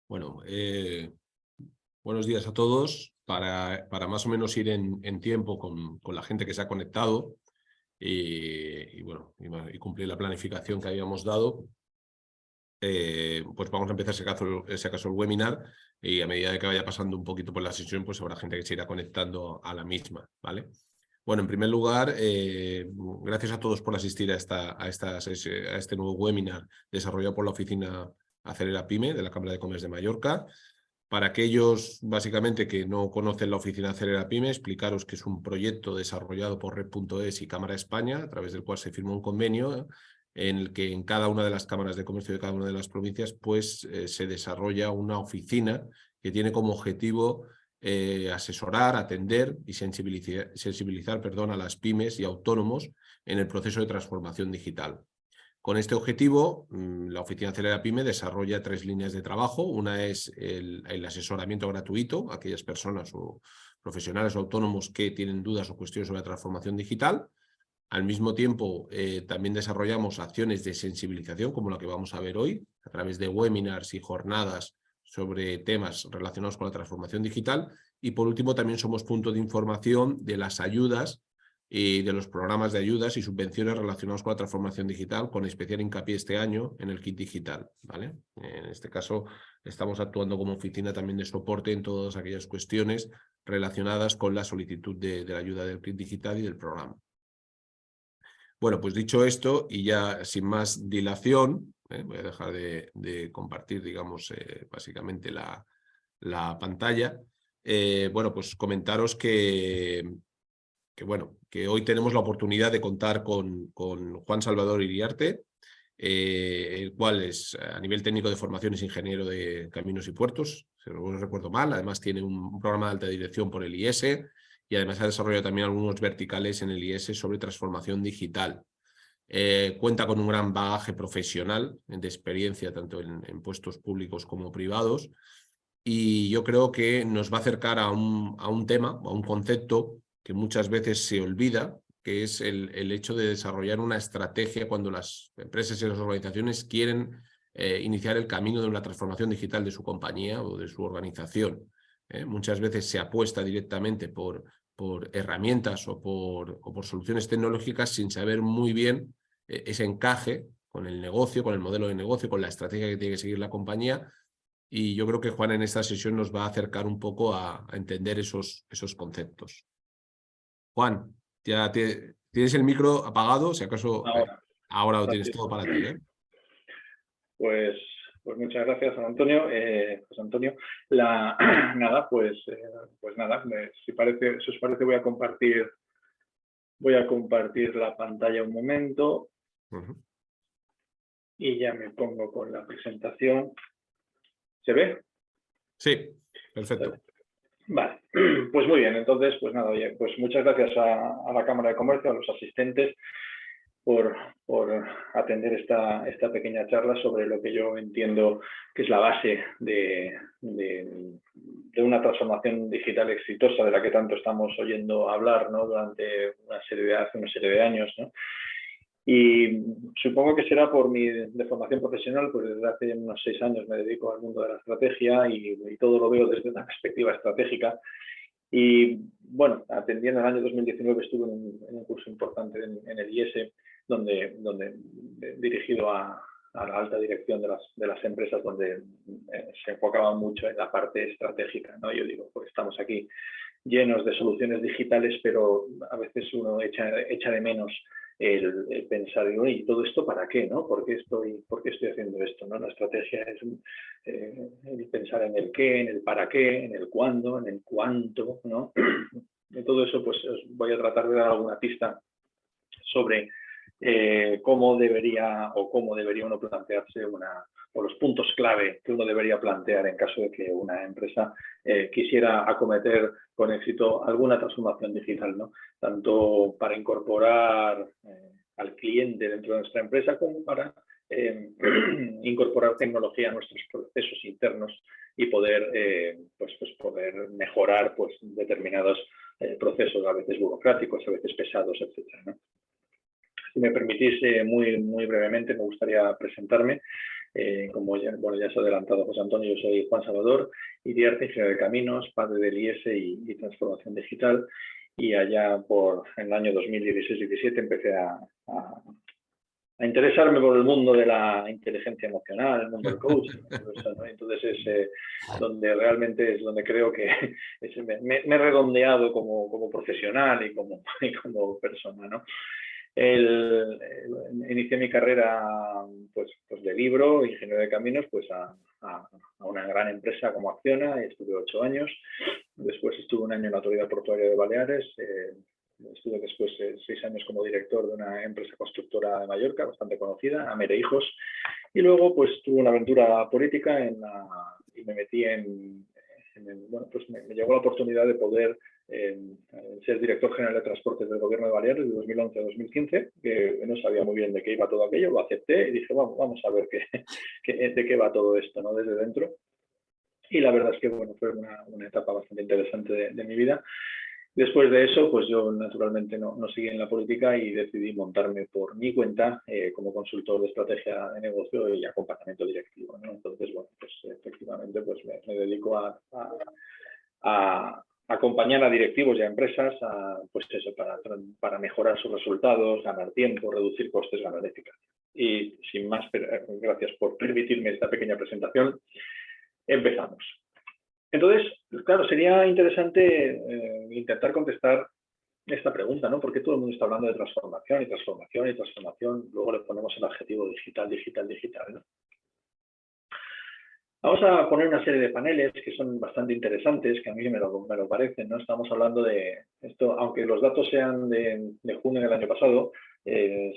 Bueno, buenos días a todos. Para más o menos ir en tiempo con la gente que se ha conectado y cumplir la planificación que habíamos dado, pues vamos a empezar ese caso el webinar, y a medida que vaya pasando un poquito por la sesión, pues habrá gente que se irá conectando a la misma, ¿vale? Bueno, en primer lugar, gracias a todos por asistir a este nuevo webinar desarrollado por la oficina Acelera Pyme de la Cámara de Comercio de Mallorca. Para aquellos, básicamente, que no conocen la oficina Acelera Pyme, explicaros que es un proyecto desarrollado por Red.es y Cámara España, a través del cual se firmó un convenio en el que en cada una de las cámaras de comercio de cada una de las provincias se desarrolla una oficina que tiene como objetivo asesorar, atender y sensibilizar a las pymes y autónomos en el proceso de transformación digital. Con este objetivo, la Oficina Acelera Pyme desarrolla 3 líneas de trabajo. Una es el asesoramiento gratuito a aquellas personas o profesionales o autónomos que tienen dudas o cuestiones sobre la transformación digital. Al mismo tiempo, también desarrollamos acciones de sensibilización, como la que vamos a ver hoy, a través de webinars y jornadas sobre temas relacionados con la transformación digital. Y por último, también somos punto de información de las ayudas y de los programas de ayudas y subvenciones relacionados con la transformación digital, con especial hincapié este año en el kit digital, ¿vale? En este caso, estamos actuando como oficina también de soporte en todas aquellas cuestiones relacionadas con la solicitud de la ayuda del kit digital y del programa. Bueno, pues dicho esto, y ya sin más dilación, voy a dejar de compartir, digamos, básicamente la pantalla. Bueno, pues comentaros que hoy tenemos la oportunidad de contar con Juan Salvador Iriarte, el cual es, a nivel técnico de formación, es ingeniero de caminos y puertos, si no recuerdo mal. Además tiene un programa de alta dirección por el IES y además ha desarrollado también algunos verticales en el IES sobre transformación digital. Cuenta con un gran bagaje profesional de experiencia tanto en puestos públicos como privados, y yo creo que nos va a acercar a un tema, a un concepto que muchas veces se olvida, que es el hecho de desarrollar una estrategia cuando las empresas y las organizaciones quieren iniciar el camino de una transformación digital de su compañía o de su organización. Muchas veces se apuesta directamente por herramientas o por soluciones tecnológicas sin saber muy bien ese encaje con el negocio, con el modelo de negocio, con la estrategia que tiene que seguir la compañía. Y yo creo que Juan en esta sesión nos va a acercar un poco a entender esos conceptos. Juan, ya tienes el micro apagado, si acaso ahora lo tienes todo para ti, ¿eh? Pues muchas gracias, José Antonio. Nada, si os parece, voy a compartir la pantalla un momento. Y ya me pongo con la presentación. ¿Se ve? Sí, perfecto. Vale, pues muy bien. Entonces, pues nada, oye, pues muchas gracias a la Cámara de Comercio, a los asistentes, por atender esta pequeña charla sobre lo que yo entiendo que es la base de una transformación digital exitosa de la que tanto estamos oyendo hablar, ¿no?, durante hace una serie de años, ¿no? Y supongo que será por mi formación profesional, pues desde hace unos 6 años me dedico al mundo de la estrategia y todo lo veo desde una perspectiva estratégica. Y bueno, atendiendo el año 2019 estuve en un curso importante en el IES, donde dirigido a la alta dirección de las empresas, donde se enfocaba mucho en la parte estratégica, ¿no? Yo digo, pues estamos aquí llenos de soluciones digitales, pero a veces uno echa de menos el pensar, ¿y todo esto para qué, ¿no? ¿Por qué estoy haciendo esto, ¿no? La estrategia es el pensar en el qué, en el para qué, en el cuándo, en el cuánto, ¿no? De todo eso, pues os voy a tratar de dar alguna pista sobre cómo debería uno plantearse o los puntos clave que uno debería plantear en caso de que una empresa quisiera acometer con éxito alguna transformación digital, ¿no? Tanto para incorporar al cliente dentro de nuestra empresa como para incorporar tecnología a nuestros procesos internos y poder poder mejorar pues determinados procesos, a veces burocráticos, a veces pesados, etcétera, ¿no? Si me permitís, muy brevemente me gustaría presentarme. Como ya se ha adelantado José Antonio, yo soy Juan Salvador Iriarte, ingeniero de caminos, padre del IS y transformación digital. Y allá por el año 2016-17 empecé a interesarme por el mundo de la inteligencia emocional, el mundo del coaching. ¿No? Entonces es donde realmente es donde creo que me he redondeado como profesional y como persona, ¿no? Inicié mi carrera pues de libro, ingeniero de caminos, pues a una gran empresa como Acciona, y estuve 8 años. Después estuve 1 año en la Autoridad Portuaria de Baleares. Estuve después 6 años como director de una empresa constructora de Mallorca, bastante conocida, Amere Hijos. Y luego pues tuve una aventura política y me metí bueno, pues me llegó la oportunidad de poder ser director general de transportes del Gobierno de Baleares de 2011 a 2015, que no sabía muy bien de qué iba todo aquello, lo acepté y dije, vamos a ver de qué va todo esto, ¿no? Desde dentro. Y la verdad es que bueno, fue una etapa bastante interesante de mi vida. Después de eso, pues yo naturalmente no seguí en la política y decidí montarme por mi cuenta como consultor de estrategia de negocio y acompañamiento directivo, ¿no? Entonces, bueno, pues efectivamente pues me dedico a acompañar a directivos y a empresas pues eso, para mejorar sus resultados, ganar tiempo, reducir costes, ganar eficacia. Y sin más, gracias por permitirme esta pequeña presentación. Empezamos. Entonces, claro, sería interesante intentar contestar esta pregunta, ¿no? ¿Por qué todo el mundo está hablando de transformación y transformación y transformación? Luego le ponemos el adjetivo digital, digital, digital, ¿no? Vamos a poner una serie de paneles que son bastante interesantes, que a mí me lo parecen, ¿no? Estamos hablando de esto, aunque los datos sean de junio del año pasado,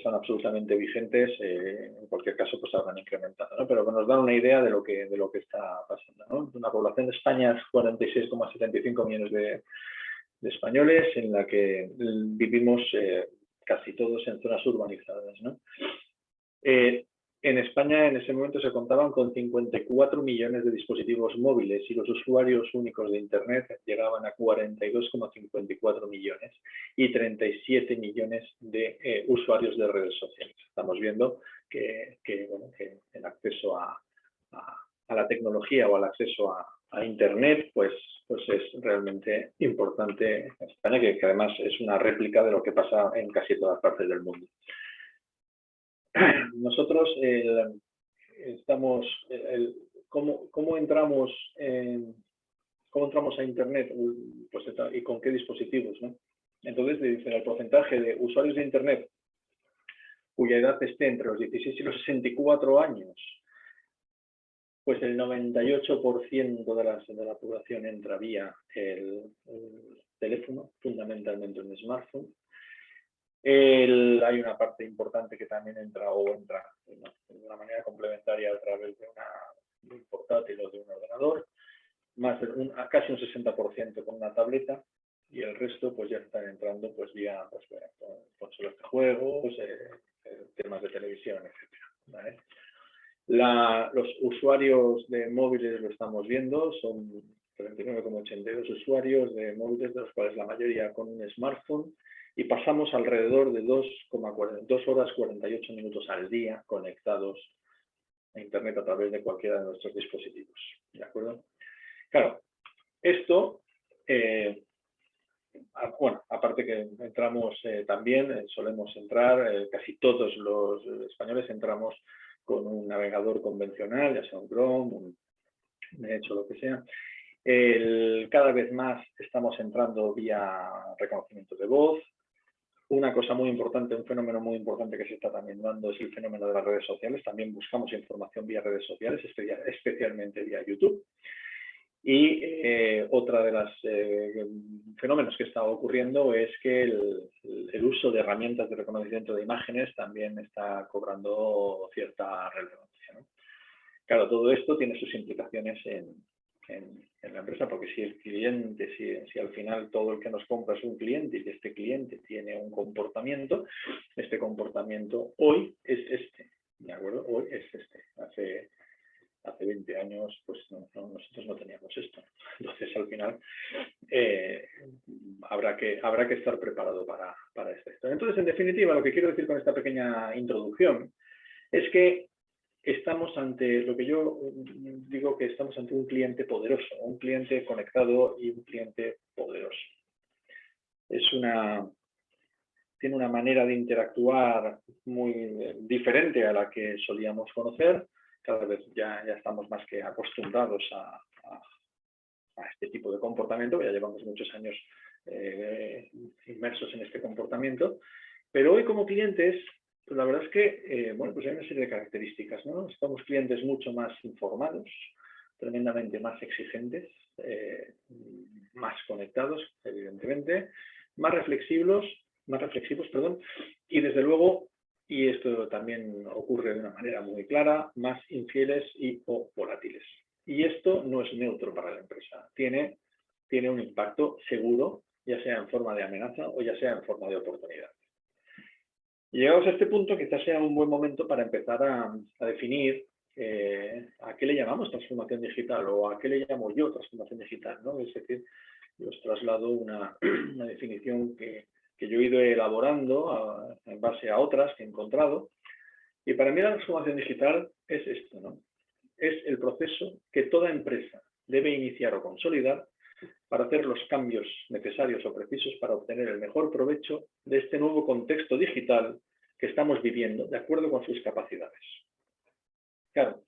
son absolutamente vigentes, en cualquier caso pues habrán incrementado, ¿no? Pero nos dan una idea de lo que está pasando, ¿no? La población de España es 46,75 millones de españoles, en la que vivimos casi todos en zonas urbanizadas, ¿no? En España en ese momento se contaban con 54 millones de dispositivos móviles y los usuarios únicos de Internet llegaban a 42,54 millones y 37 millones de usuarios de redes sociales. Estamos viendo que el acceso a la tecnología o al acceso a Internet pues es realmente importante en España, que además es una réplica de lo que pasa en casi todas partes del mundo. Nosotros estamos, ¿cómo entramos a Internet? Pues, ¿y con qué dispositivos, ¿no? Entonces, le dicen el porcentaje de usuarios de Internet cuya edad esté entre los 16 y los 64 años, pues el 98% de la población entra vía el teléfono, fundamentalmente un smartphone. Hay una parte importante que también entra de una manera complementaria a través de un portátil o de un ordenador, casi un 60% con una tableta, y el resto pues ya están entrando pues vía consolas de juegos, temas de televisión, etc. ¿Vale? Los usuarios de móviles, lo estamos viendo, son 39,82 usuarios de móviles, de los cuales la mayoría con un smartphone, y pasamos alrededor de 2 horas 48 minutos al día conectados a Internet a través de cualquiera de nuestros dispositivos. ¿De acuerdo? Claro, esto, aparte que entramos también, solemos entrar, casi todos los españoles entramos con un navegador convencional, ya sea un Chrome, un Edge o lo que sea. Cada vez más estamos entrando vía reconocimiento de voz. Una cosa muy importante, un fenómeno muy importante que se está también dando es el fenómeno de las redes sociales. También buscamos información vía redes sociales, especialmente vía YouTube. Y otra de los fenómenos que está ocurriendo es que el uso de herramientas de reconocimiento de imágenes también está cobrando cierta relevancia, ¿no? Claro, todo esto tiene sus implicaciones en la empresa, porque si el cliente, si al final todo el que nos compra es un cliente y este cliente tiene un comportamiento, este comportamiento hoy es este, ¿de acuerdo? Hoy es este. Hace 20 años pues nosotros no teníamos esto. Entonces al final habrá que estar preparado para esto. Entonces, en definitiva, lo que quiero decir con esta pequeña introducción es que estamos ante lo que yo digo, que estamos ante un cliente poderoso, un cliente conectado y un cliente poderoso. Tiene una manera de interactuar muy diferente a la que solíamos conocer. Cada vez ya estamos más que acostumbrados a este tipo de comportamiento, ya llevamos muchos años inmersos en este comportamiento, pero hoy como clientes, pues la verdad es que bueno, pues hay una serie de características, ¿no? Estamos clientes mucho más informados, tremendamente más exigentes, más conectados, evidentemente, más reflexivos, y desde luego, y esto también ocurre de una manera muy clara, más infieles o volátiles. Y esto no es neutro para la empresa, tiene un impacto seguro, ya sea en forma de amenaza o ya sea en forma de oportunidad. Y llegados a este punto, quizás sea un buen momento para empezar a definir a qué le llamamos transformación digital o a qué le llamo yo transformación digital, ¿no? Es decir, yo os traslado una definición que yo he ido elaborando en base a otras que he encontrado. Y para mí la transformación digital es esto, ¿no? Es el proceso que toda empresa debe iniciar o consolidar para hacer los cambios necesarios o precisos para obtener el mejor provecho de este nuevo contexto digital que estamos viviendo, de acuerdo con sus capacidades. Claro,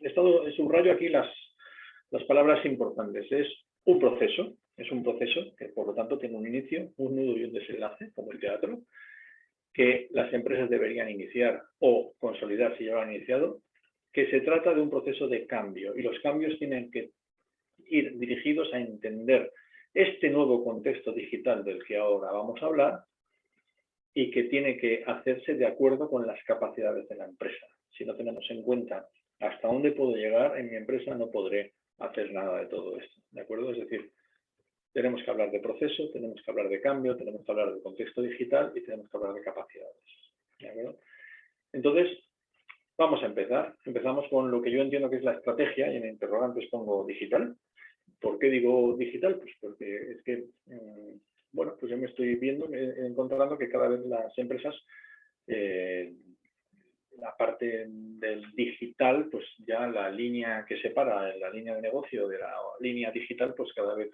subrayo aquí las palabras importantes. Es un proceso que por lo tanto tiene un inicio, un nudo y un desenlace, como el teatro, que las empresas deberían iniciar o consolidar si ya lo han iniciado, que se trata de un proceso de cambio y los cambios tienen que ir dirigidos a entender este nuevo contexto digital del que ahora vamos a hablar y que tiene que hacerse de acuerdo con las capacidades de la empresa. Si no tenemos en cuenta hasta dónde puedo llegar en mi empresa, no podré hacer nada de todo esto, ¿de acuerdo? Es decir, tenemos que hablar de proceso, tenemos que hablar de cambio, tenemos que hablar de contexto digital y tenemos que hablar de capacidades, ¿de acuerdo? Entonces, vamos a empezar. Empezamos con lo que yo entiendo que es la estrategia y en interrogantes pongo digital. ¿Por qué digo digital? Pues porque es que, bueno, pues yo me estoy encontrando que cada vez las empresas, la parte del digital, pues ya la línea que separa la línea de negocio de la línea digital, pues cada vez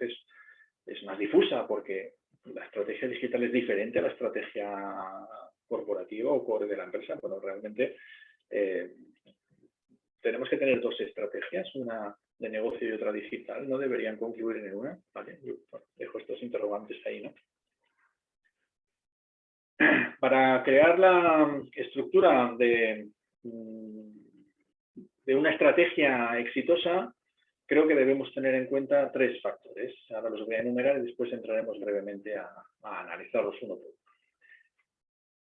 es más difusa, porque la estrategia digital es diferente a la estrategia corporativa o core de la empresa. Bueno, realmente tenemos que tener dos estrategias, una de negocio y otra digital, no deberían concluir en una, ¿vale? Yo dejo estos interrogantes ahí, ¿no? Para crear la estructura de una estrategia exitosa, creo que debemos tener en cuenta tres factores. Ahora los voy a enumerar y después entraremos brevemente a analizarlos uno por uno.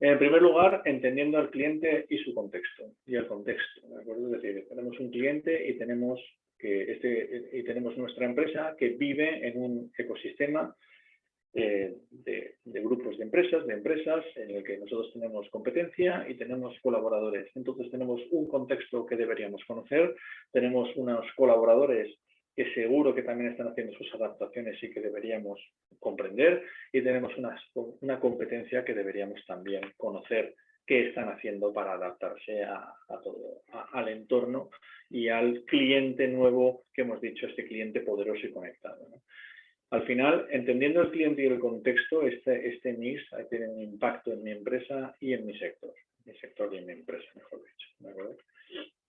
En primer lugar, entendiendo al cliente y su contexto, y el contexto, ¿de acuerdo? Es decir, tenemos un cliente y tenemos nuestra empresa que vive en un ecosistema de grupos de empresas, en el que nosotros tenemos competencia y tenemos colaboradores. Entonces tenemos un contexto que deberíamos conocer, tenemos unos colaboradores que seguro que también están haciendo sus adaptaciones y que deberíamos comprender, y tenemos una competencia que deberíamos también conocer qué están haciendo para adaptarse al entorno y al cliente nuevo que hemos dicho, este cliente poderoso y conectado, ¿no? Al final, entendiendo el cliente y el contexto, este mix tiene un impacto en mi empresa y en mi sector y en mi empresa, mejor dicho, ¿de acuerdo?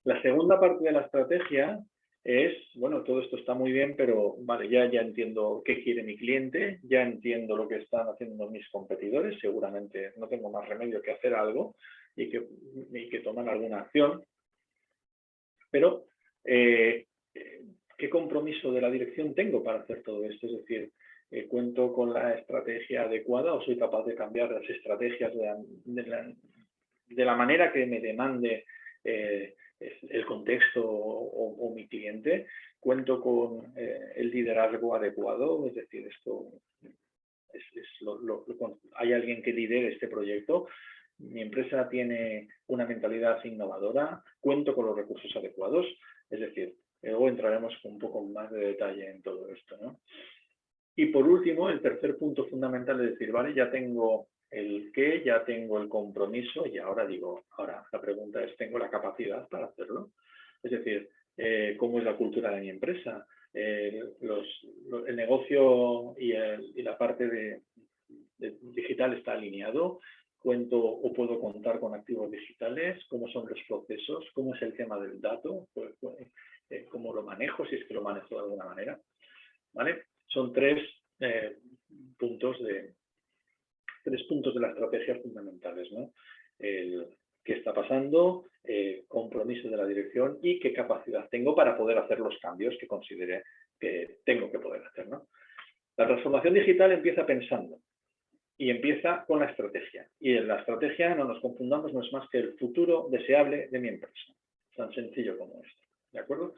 La segunda parte de la estrategia es, bueno, todo esto está muy bien, pero vale, ya entiendo qué quiere mi cliente, ya entiendo lo que están haciendo mis competidores, seguramente no tengo más remedio que hacer algo y que tomar alguna acción, pero ¿qué compromiso de la dirección tengo para hacer todo esto? Es decir, ¿cuento con la estrategia adecuada o soy capaz de cambiar las estrategias de la manera que me demande el contexto o mi cliente? ¿Cuento con el liderazgo adecuado? Es decir, ¿hay alguien que lidere este proyecto? ¿Mi empresa tiene una mentalidad innovadora? ¿Cuento con los recursos adecuados? Es decir, luego entraremos con un poco más de detalle en todo esto, ¿no? Y por último, el tercer punto fundamental es decir, vale, ya tengo el qué, ya tengo el compromiso y ahora la pregunta es, ¿tengo la capacidad para hacerlo? Es decir, cómo es la cultura de mi empresa, el negocio y la parte de digital está alineado, cuento o puedo contar con activos digitales, cómo son los procesos, cómo es el tema del dato, cómo lo manejo, si es que lo manejo de alguna manera, ¿vale? Son tres puntos de la estrategia fundamentales, ¿no? Qué está pasando, compromiso de la dirección y qué capacidad tengo para poder hacer los cambios que considere que tengo que poder hacer, ¿no? La transformación digital empieza pensando y empieza con la estrategia. Y en la estrategia, no nos confundamos, no es más que el futuro deseable de mi empresa. Tan sencillo como esto, ¿de acuerdo?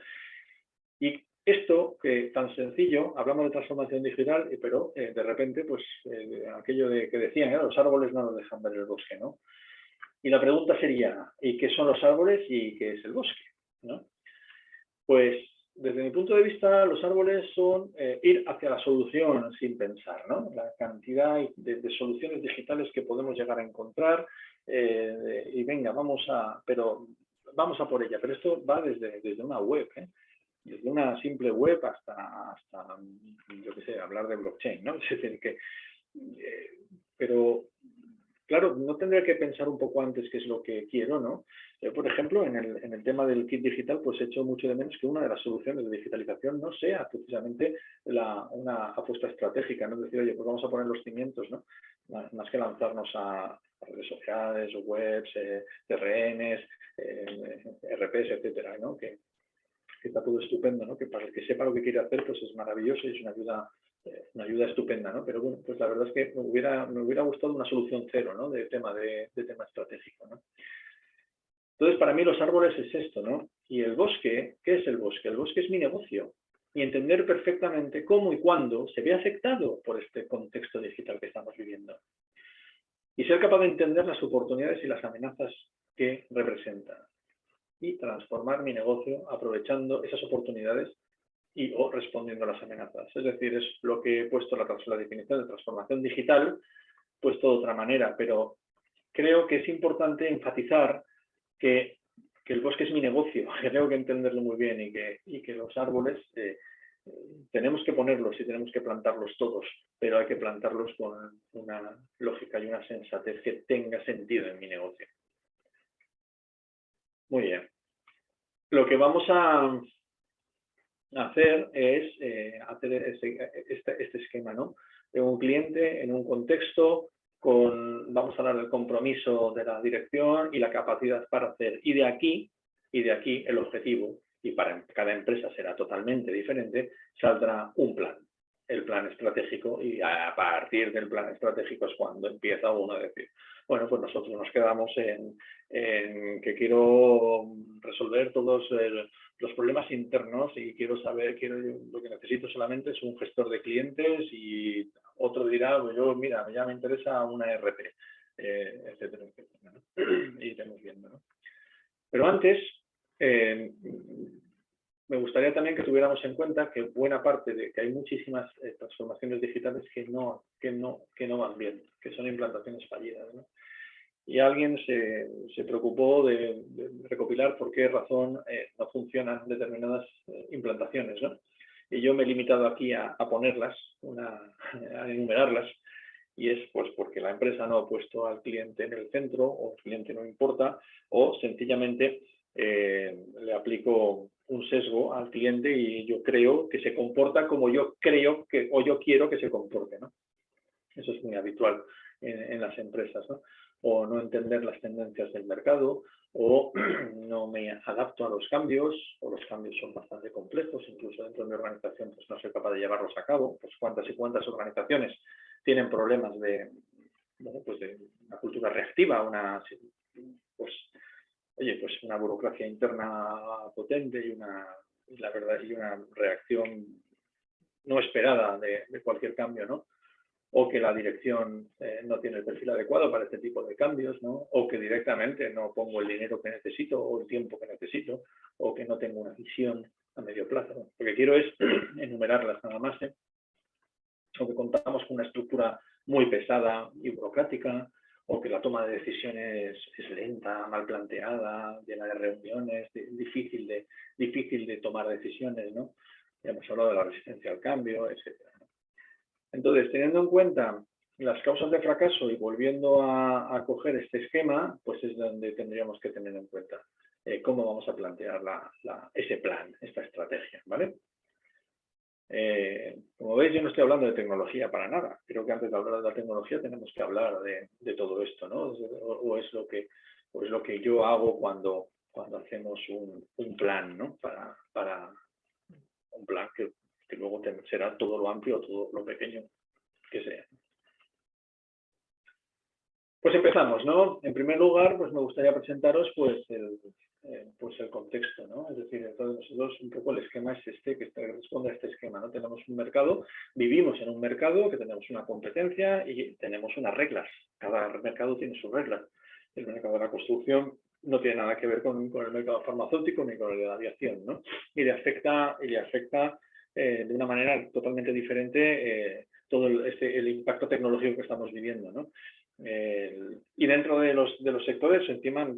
Y esto, que tan sencillo, hablamos de transformación digital, pero de repente, pues aquello que decían, los árboles no nos dejan ver el bosque, ¿no? Y la pregunta sería, ¿y qué son los árboles y qué es el bosque? ¿No? Pues, desde mi punto de vista, los árboles son ir hacia la solución sin pensar, ¿no? La cantidad de soluciones digitales que podemos llegar a encontrar y venga, vamos a por ella. Pero esto va desde una web, desde una simple web hasta yo qué sé, hablar de blockchain, ¿no? Es decir, pero claro, no tendría que pensar un poco antes qué es lo que quiero, ¿no? Por ejemplo, en el tema del kit digital, pues he hecho mucho de menos que una de las soluciones de digitalización no sea precisamente una apuesta estratégica, ¿no? Es decir, oye, pues vamos a poner los cimientos, ¿no? Más que lanzarnos a redes sociales, webs, CRMs, RPs, etcétera, ¿no? Que está todo estupendo, ¿no? Que para el que sepa lo que quiere hacer, pues es maravilloso y es una ayuda estupenda, ¿no? Pero bueno, pues la verdad es que me hubiera gustado una solución cero, ¿no? De tema estratégico, ¿no? Entonces, para mí los árboles es esto, ¿no? Y el bosque, ¿qué es el bosque? El bosque es mi negocio. Y entender perfectamente cómo y cuándo se ve afectado por este contexto digital que estamos viviendo. Y ser capaz de entender las oportunidades y las amenazas que representan. Y transformar mi negocio aprovechando esas oportunidades o respondiendo a las amenazas. Es decir, es lo que he puesto la definición de transformación digital, puesto de otra manera, pero creo que es importante enfatizar que el bosque es mi negocio, que tengo que entenderlo muy bien y que los árboles tenemos que ponerlos y tenemos que plantarlos todos, pero hay que plantarlos con una lógica y una sensatez que tenga sentido en mi negocio. Muy bien. Lo que vamos a hacer es hacer este esquema, ¿no? De un cliente en un contexto vamos a hablar del compromiso de la dirección y la capacidad para hacer. Y de aquí el objetivo, y para cada empresa será totalmente diferente, saldrá un plan, el plan estratégico, y a partir del plan estratégico es cuando empieza uno a decir, bueno, pues nosotros nos quedamos en que quiero resolver todos los problemas internos y lo que necesito solamente es un gestor de clientes y otro dirá, pues mira, ya me interesa una ERP, etcétera, etcétera, ¿no? Y iremos viendo, ¿no? Pero antes, me gustaría también que tuviéramos en cuenta que buena parte de que hay muchísimas transformaciones digitales que no van bien, que son implantaciones fallidas, ¿no? Y alguien se preocupó de recopilar por qué razón no funcionan determinadas implantaciones, ¿no? Y yo me he limitado aquí a ponerlas, a enumerarlas, y es pues porque la empresa no ha puesto al cliente en el centro, o el cliente no importa, o sencillamente le aplico un sesgo al cliente y yo creo que se comporta como yo creo o yo quiero que se comporte, ¿no? Eso es muy habitual en las empresas, ¿no? O no entender las tendencias del mercado, o no me adapto a los cambios, o los cambios son bastante complejos, incluso dentro de mi organización pues no soy capaz de llevarlos a cabo. Pues cuántas y cuántas organizaciones tienen problemas de una cultura reactiva, una burocracia interna potente y una reacción no esperada de cualquier cambio, ¿no? O que la dirección no tiene el perfil adecuado para este tipo de cambios, ¿no? O que directamente no pongo el dinero que necesito o el tiempo que necesito, o que no tengo una visión a medio plazo, ¿no? Lo que quiero es enumerarlas nada más, o que contamos con una estructura muy pesada y burocrática, o que la toma de decisiones es lenta, mal planteada, llena de reuniones, difícil de tomar decisiones, ¿no? Ya hemos hablado de la resistencia al cambio, etcétera. Entonces, teniendo en cuenta las causas de fracaso y volviendo a coger este esquema, pues es donde tendríamos que tener en cuenta cómo vamos a plantear ese plan, esta estrategia, ¿vale? Como veis, yo no estoy hablando de tecnología para nada. Creo que antes de hablar de la tecnología tenemos que hablar de todo esto, ¿no? O es lo que yo hago cuando hacemos un plan, ¿no? Para un plan que luego será todo lo amplio o todo lo pequeño que sea. Pues empezamos, ¿no? En primer lugar, pues me gustaría presentaros pues el contexto, ¿no? Es decir, entonces nosotros un poco el esquema es este, que responde a este esquema, ¿no? Tenemos un mercado, vivimos en un mercado que tenemos una competencia y tenemos unas reglas. Cada mercado tiene sus reglas. El mercado de la construcción no tiene nada que ver con el mercado farmacéutico ni con el de la aviación, ¿no? Y le afecta de una manera totalmente diferente todo el impacto tecnológico que estamos viviendo, ¿no? Y dentro de los sectores, encima,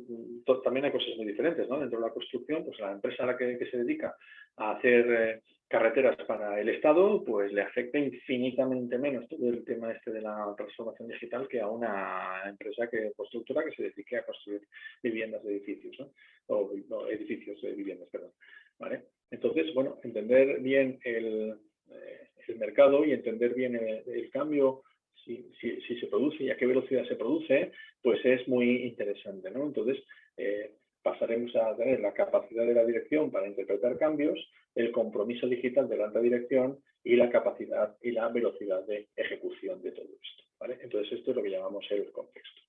también hay cosas muy diferentes, ¿no? Dentro de la construcción, pues la empresa a la que se dedica a hacer carreteras para el Estado, pues le afecta infinitamente menos todo el tema este de la transformación digital que a una empresa constructora que se dedique a construir viviendas de edificios, ¿no? O edificios de viviendas, perdón. ¿Vale? Entonces, bueno, entender bien el mercado y entender bien el cambio, si se produce y a qué velocidad se produce, pues es muy interesante, ¿no? Entonces, pasaremos a tener la capacidad de la dirección para interpretar cambios, el compromiso digital de la alta dirección y la capacidad y la velocidad de ejecución de todo esto, ¿vale? Entonces, esto es lo que llamamos el contexto.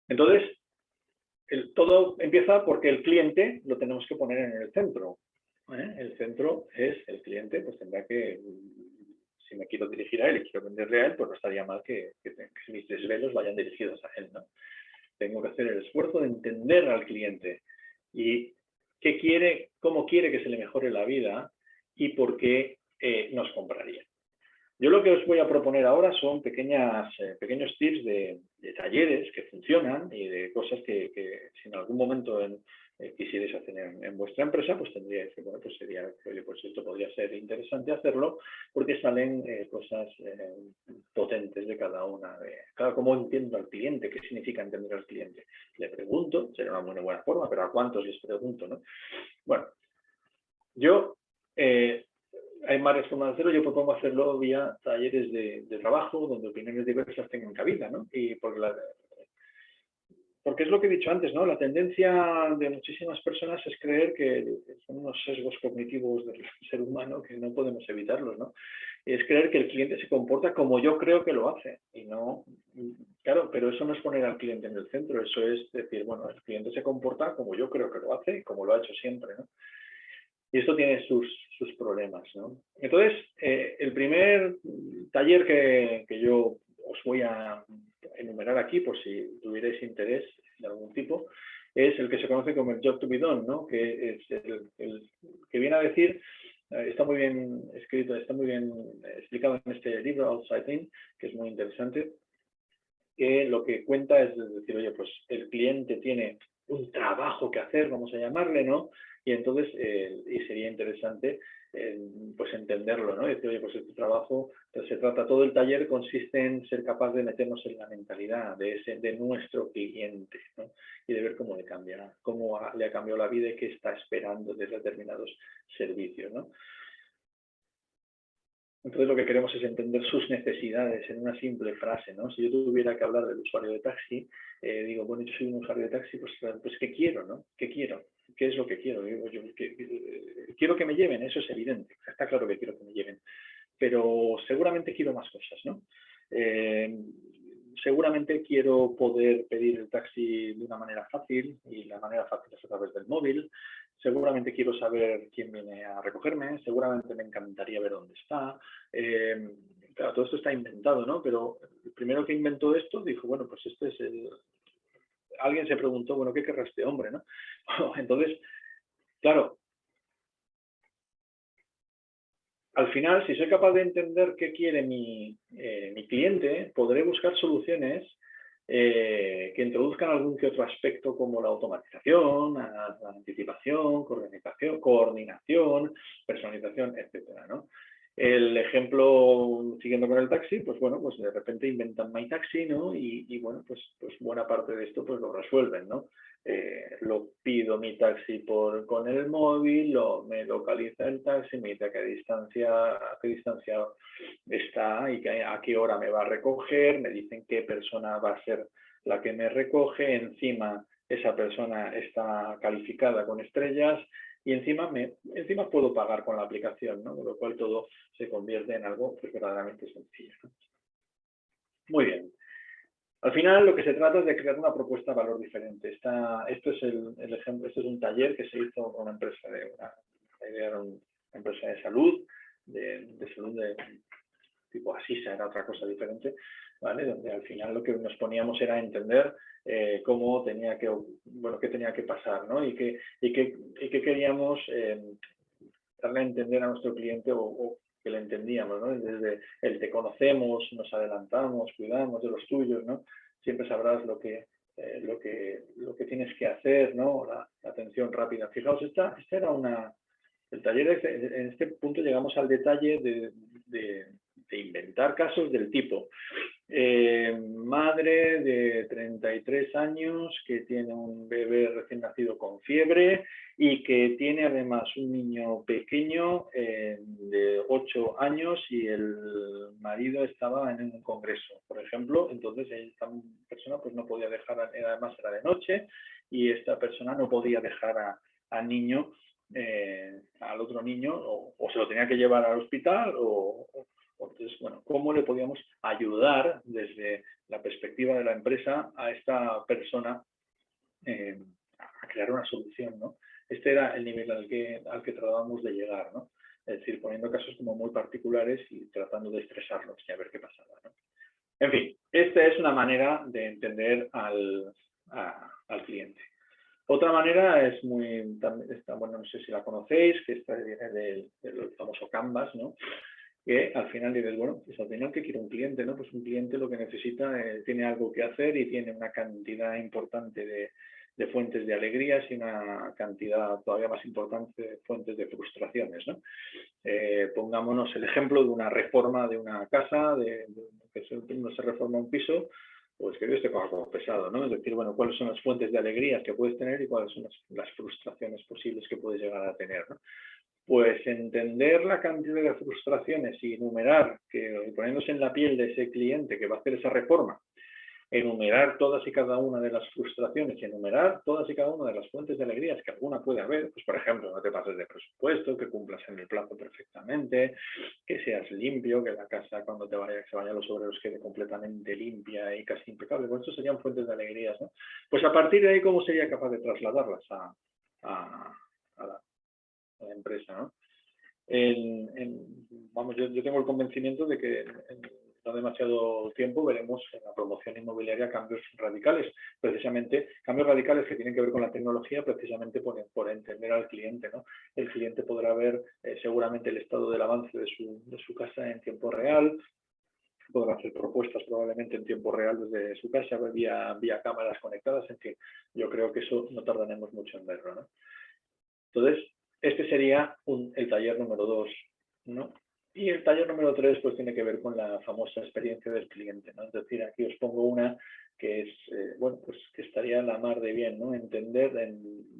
Entonces, todo empieza porque el cliente lo tenemos que poner en el centro. El centro es el cliente, pues tendrá que, si me quiero dirigir a él y quiero venderle a él, pues no estaría mal que mis desvelos vayan dirigidos a él, ¿no? Tengo que hacer el esfuerzo de entender al cliente y qué quiere, cómo quiere que se le mejore la vida y por qué nos compraría. Yo lo que os voy a proponer ahora son pequeños tips de talleres que funcionan y de cosas que si en algún momento quisierais hacer en vuestra empresa, pues tendríais que, bueno, pues sería, oye, pues esto podría ser interesante hacerlo porque salen cosas potentes de cada una. Claro, cómo entiendo al cliente, qué significa entender al cliente. Le pregunto, será una muy buena forma, pero ¿a cuántos les pregunto, no? Bueno, yo... hay varias formas de hacerlo. Yo propongo hacerlo vía talleres de trabajo, donde opiniones diversas tengan cabida, ¿no? Y porque es lo que he dicho antes, ¿no? La tendencia de muchísimas personas es creer que son unos sesgos cognitivos del ser humano que no podemos evitarlos, ¿no? Es creer que el cliente se comporta como yo creo que lo hace. Y no, claro, pero eso no es poner al cliente en el centro, eso es decir, bueno, el cliente se comporta como yo creo que lo hace y como lo ha hecho siempre, ¿no? Y esto tiene sus problemas, ¿no? Entonces, el primer taller que yo os voy a enumerar aquí, por si tuvierais interés de algún tipo, es el que se conoce como el job to be done, ¿no? Que es el que viene a decir, está muy bien escrito, está muy bien explicado en este libro, Outside In, que es muy interesante, que lo que cuenta es decir, oye, pues el cliente tiene un trabajo que hacer, vamos a llamarle, ¿no? Y entonces, y sería interesante pues entenderlo, ¿no? Y decir, oye, pues este trabajo, entonces se trata, todo el taller consiste en ser capaz de meternos en la mentalidad de nuestro cliente, ¿no? Y de ver cómo le ha cambiado la vida y qué está esperando de determinados servicios, ¿no? Entonces lo que queremos es entender sus necesidades en una simple frase, ¿no? Si yo tuviera que hablar del usuario de taxi, digo, bueno, yo soy un usuario de taxi, pues ¿qué quiero, no? ¿Qué quiero? ¿Qué es lo que quiero? Digo, quiero que me lleven, eso es evidente, está claro que quiero que me lleven, pero seguramente quiero más cosas, ¿no? Seguramente quiero poder pedir el taxi de una manera fácil y la manera fácil es a través del móvil. Seguramente quiero saber quién viene a recogerme, seguramente me encantaría ver dónde está. Claro, todo esto está inventado, ¿no? Pero el primero que inventó esto dijo, bueno, pues este es el... Alguien se preguntó, bueno, ¿qué querrá este hombre, no? Entonces, claro, al final, si soy capaz de entender qué quiere mi cliente, podré buscar soluciones que introduzcan algún que otro aspecto como la automatización, la anticipación, coordinación, personalización, etcétera, ¿no? El ejemplo, siguiendo con el taxi, pues bueno, pues de repente inventan MyTaxi, ¿no? Y bueno, pues buena parte de esto pues lo resuelven, ¿no? Lo pido mi taxi con el móvil, me localiza el taxi, me dice a qué distancia está y a qué hora me va a recoger, me dicen qué persona va a ser la que me recoge, encima esa persona está calificada con estrellas y encima puedo pagar con la aplicación, ¿no? Con lo cual todo se convierte en algo pues, verdaderamente sencillo, ¿no? Muy bien. Al final lo que se trata es de crear una propuesta de valor diferente. Esto es el ejemplo, esto es un taller que se hizo con una empresa una empresa de salud, de salud de tipo Asisa, era otra cosa diferente, ¿vale? Donde al final lo que nos poníamos era entender cómo tenía que, bueno, qué tenía que pasar, ¿no? Y qué queríamos darle a entender a nuestro cliente o que le entendíamos, ¿no? Desde el te conocemos, nos adelantamos, cuidamos de los tuyos, ¿no? Siempre sabrás lo que tienes que hacer, ¿no? La atención rápida. Fijaos, esta era el taller, en este punto llegamos al detalle de inventar casos del tipo madre de 33 años que tiene un bebé recién nacido con fiebre y que tiene además un niño pequeño de 8 años y el marido estaba en un congreso, por ejemplo. Entonces esta persona pues no podía dejar, además era de noche, y esta persona no podía dejar al niño, al otro niño, o se lo tenía que llevar al hospital entonces, bueno, ¿cómo le podíamos ayudar desde la perspectiva de la empresa a esta persona a crear una solución, ¿no? Este era el nivel al que tratábamos de llegar, ¿no? Es decir, poniendo casos como muy particulares y tratando de estresarlos y a ver qué pasaba, ¿no? En fin, esta es una manera de entender al cliente. Otra manera es bueno, no sé si la conocéis, que esta viene del famoso Canvas, ¿no? Que al final dices, bueno, pues al final, ¿qué quiere un cliente? ¿No? Pues un cliente lo que necesita, tiene algo que hacer y tiene una cantidad importante de fuentes de alegrías y una cantidad todavía más importante de fuentes de frustraciones, ¿no? Pongámonos el ejemplo de una reforma de una casa, que no se reforma un piso, pues que Dios te coja como pesado, ¿no? Es decir, bueno, ¿cuáles son las fuentes de alegrías que puedes tener y cuáles son las frustraciones posibles que puedes llegar a tener, ¿no? Pues entender la cantidad de frustraciones y enumerar, poniéndose en la piel de ese cliente que va a hacer esa reforma, enumerar todas y cada una de las frustraciones y enumerar todas y cada una de las fuentes de alegrías que alguna puede haber, pues por ejemplo, no te pases de presupuesto, que cumplas en el plazo perfectamente, que seas limpio, que la casa cuando se vayan los obreros quede completamente limpia y casi impecable. Pues eso serían fuentes de alegrías, ¿no? Pues a partir de ahí, ¿cómo sería capaz de trasladarlas a la empresa, ¿no? Vamos, yo tengo el convencimiento de que en no demasiado tiempo veremos en la promoción inmobiliaria cambios radicales, cambios radicales que tienen que ver con la tecnología, precisamente por entender al cliente, ¿no? El cliente podrá ver seguramente el estado del avance de su casa en tiempo real, podrá hacer propuestas probablemente en tiempo real desde su casa, vía cámaras conectadas, en fin, yo creo que eso no tardaremos mucho en verlo, ¿no? Entonces, este sería el taller número 2, ¿no? Y el taller número 3 pues tiene que ver con la famosa experiencia del cliente, ¿no? Es decir, aquí os pongo una que es, bueno, pues que estaría a la mar de bien, ¿no? Entender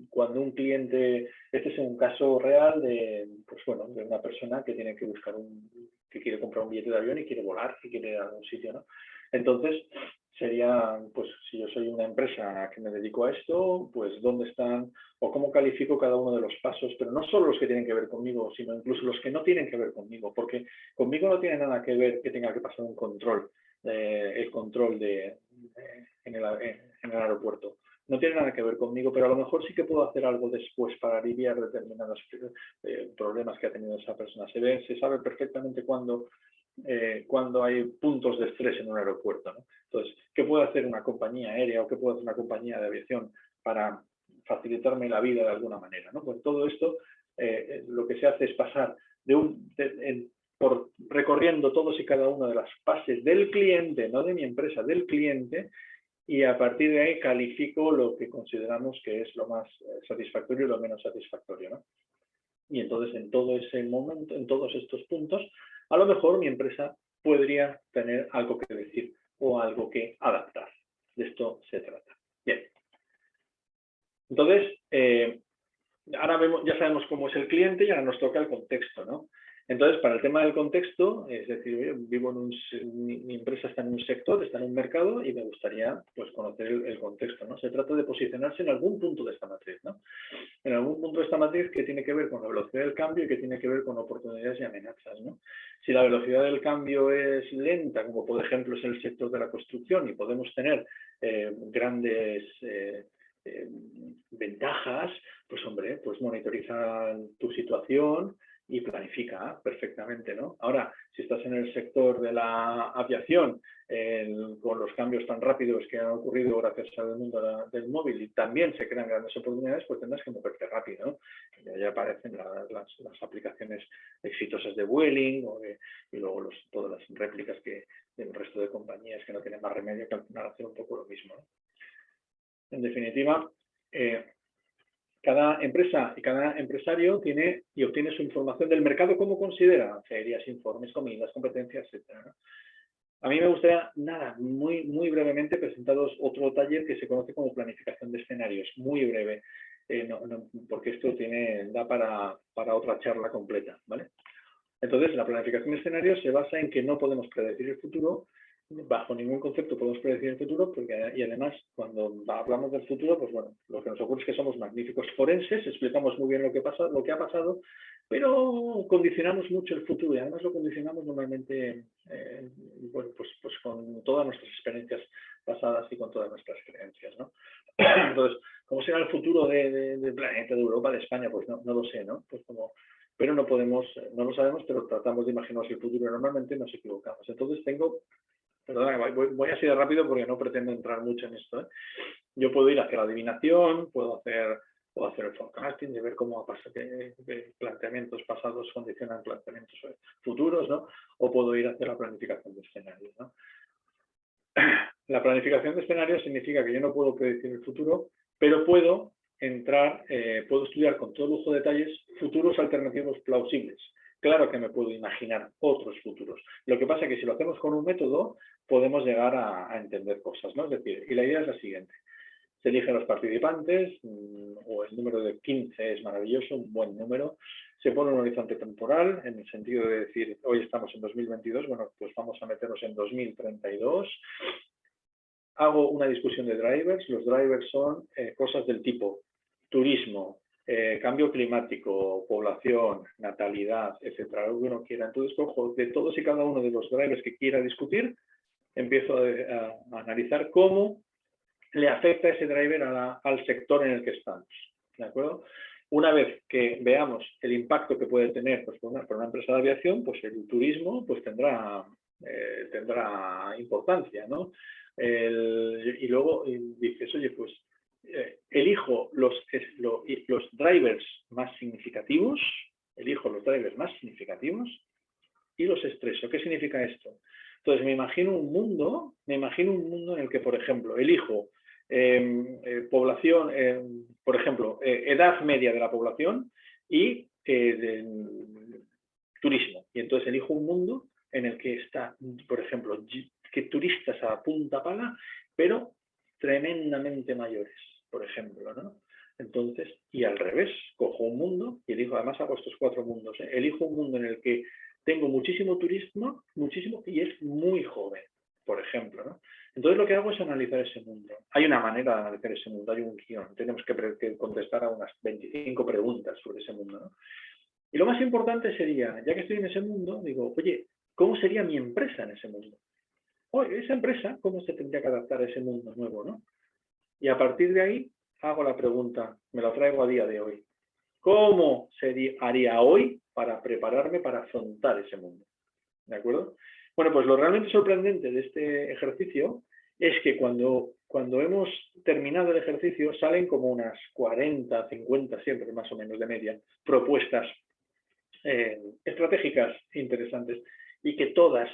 cuando un cliente, este es un caso real pues bueno, de una persona que tiene que que quiere comprar un billete de avión y quiere volar, y quiere ir a algún sitio, ¿no? Entonces, sería, pues si yo soy una empresa que me dedico a esto, pues dónde están o cómo califico cada uno de los pasos, pero no solo los que tienen que ver conmigo, sino incluso los que no tienen que ver conmigo, porque conmigo no tiene nada que ver que tenga que pasar un control, el control en el aeropuerto. No tiene nada que ver conmigo, pero a lo mejor sí que puedo hacer algo después para aliviar determinados problemas que ha tenido esa persona. Se sabe perfectamente cuando hay puntos de estrés en un aeropuerto, ¿no? Entonces, ¿qué puede hacer una compañía aérea o qué puede hacer una compañía de aviación para facilitarme la vida de alguna manera, ¿no? Pues todo esto lo que se hace es pasar y cada una de las fases del cliente, no de mi empresa, del cliente, y a partir de ahí califico lo que consideramos que es lo más satisfactorio y lo menos satisfactorio, ¿no? Y entonces en todo ese momento, en todos estos puntos, a lo mejor mi empresa podría tener algo que decir o algo que adaptar. De esto se trata. Bien. Entonces, ahora ya sabemos cómo es el cliente y ahora nos toca el contexto, ¿no? Entonces, para el tema del contexto, es decir, vivo mi empresa está en un sector, está en un mercado y me gustaría pues, conocer el contexto, ¿no? Se trata de posicionarse en algún punto de esta matriz, ¿no? En algún punto de esta matriz que tiene que ver con la velocidad del cambio y que tiene que ver con oportunidades y amenazas, ¿no? Si la velocidad del cambio es lenta, como por ejemplo es el sector de la construcción, y podemos tener grandes ventajas, pues hombre, pues monitorizar tu situación y planifica perfectamente, ¿no? Ahora, si estás en el sector de la aviación, con los cambios tan rápidos que han ocurrido gracias al mundo del móvil y también se crean grandes oportunidades, pues tendrás que moverte rápido, ¿no? Ya aparecen las aplicaciones exitosas de Vueling y luego todas las réplicas del resto de compañías que no tienen más remedio que al final hacer un poco lo mismo, ¿no? En definitiva, cada empresa y cada empresario tiene y obtiene su información del mercado como considera, ferias, informes, comidas, competencias, etc., ¿no? A mí me gustaría, muy brevemente presentaros otro taller que se conoce como planificación de escenarios, muy breve, porque esto da para otra charla completa, ¿vale? Entonces, la planificación de escenarios se basa en que no podemos predecir el futuro, bajo ningún concepto podemos predecir el futuro, y además, cuando hablamos del futuro, pues bueno, lo que nos ocurre es que somos magníficos forenses, explicamos muy bien lo que ha pasado, pero condicionamos mucho el futuro y además lo condicionamos normalmente bueno, pues con todas nuestras experiencias pasadas y con todas nuestras creencias, ¿no? Entonces, ¿cómo será el futuro del planeta, de Europa, de España? Pues no lo sé, ¿no? Pues pero no lo sabemos, pero tratamos de imaginarnos el futuro y normalmente nos equivocamos. Entonces perdona, voy así de rápido porque no pretendo entrar mucho en esto, ¿eh? Yo puedo ir hacia la adivinación, puedo hacer el forecasting, de ver cómo planteamientos pasados condicionan planteamientos futuros, ¿no? O puedo ir hacia la planificación de escenarios, ¿no? La planificación de escenarios significa que yo no puedo predecir el futuro, pero puedo estudiar con todo lujo de detalles futuros alternativos plausibles. Claro que me puedo imaginar otros futuros. Lo que pasa es que si lo hacemos con un método, podemos llegar a entender cosas, ¿no? Es decir, y la idea es la siguiente. Se eligen los participantes, o el número de 15 es maravilloso, un buen número. Se pone un horizonte temporal, en el sentido de decir, hoy estamos en 2022, bueno, pues vamos a meternos en 2032. Hago una discusión de drivers. Los drivers son cosas del tipo turismo, cambio climático, población, natalidad, etcétera, lo que uno quiera. Entonces, cojo de todos y cada uno de los drivers que quiera discutir, empiezo a analizar cómo le afecta ese driver al sector en el que estamos, ¿de acuerdo? Una vez que veamos el impacto que puede tener pues, por una empresa de aviación, pues el turismo pues, tendrá importancia, ¿no? Y luego dices, oye, pues elijo los drivers más significativos, y los estreso. ¿Qué significa esto? Entonces, me imagino un mundo en el que, por ejemplo, elijo población, por ejemplo, edad media de la población y turismo. Y entonces elijo un mundo en el que está, por ejemplo, que turistas a punta pala, pero tremendamente mayores, por ejemplo, ¿no? Entonces, y al revés, cojo un mundo y elijo, además hago estos 4 mundos, elijo un mundo en el que tengo muchísimo turismo, y es muy joven, por ejemplo, ¿no? Entonces lo que hago es analizar ese mundo. Hay una manera de analizar ese mundo, hay un guión. Tenemos que contestar a unas 25 preguntas sobre ese mundo, ¿no? Y lo más importante sería, ya que estoy en ese mundo, digo, oye, ¿cómo sería mi empresa en ese mundo? Oye, esa empresa, ¿cómo se tendría que adaptar a ese mundo nuevo, ¿no? Y a partir de ahí hago la pregunta, me la traigo a día de hoy. ¿Cómo haría hoy para prepararme para afrontar ese mundo? ¿De acuerdo? Bueno, pues lo realmente sorprendente de este ejercicio es que cuando hemos terminado el ejercicio salen como unas 40, 50, siempre más o menos de media, propuestas estratégicas interesantes. y que todas,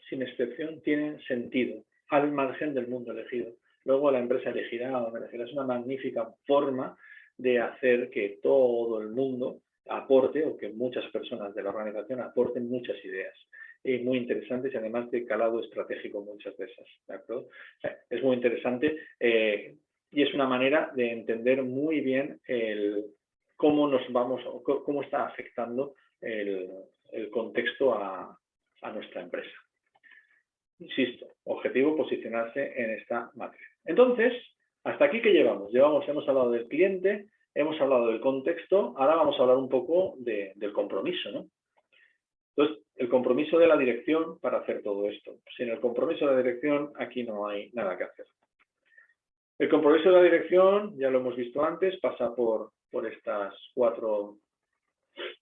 sin excepción, tienen sentido, al margen del mundo elegido. Luego la empresa elegirá o no elegirá. Es una magnífica forma de hacer que todo el mundo aporte, o que muchas personas de la organización aporten muchas ideas. Y muy interesantes y además de calado estratégico muchas de esas. ¿De acuerdo? O sea, es muy interesante y es una manera de entender muy bien cómo cómo está afectando el contexto a nuestra empresa. Insisto, objetivo posicionarse en esta matriz. Entonces, hasta aquí ¿qué llevamos? Hemos hablado del cliente, hemos hablado del contexto, ahora vamos a hablar un poco del compromiso, ¿no? Entonces, el compromiso de la dirección para hacer todo esto. Sin el compromiso de la dirección, aquí no hay nada que hacer. El compromiso de la dirección, ya lo hemos visto antes, pasa por estas 4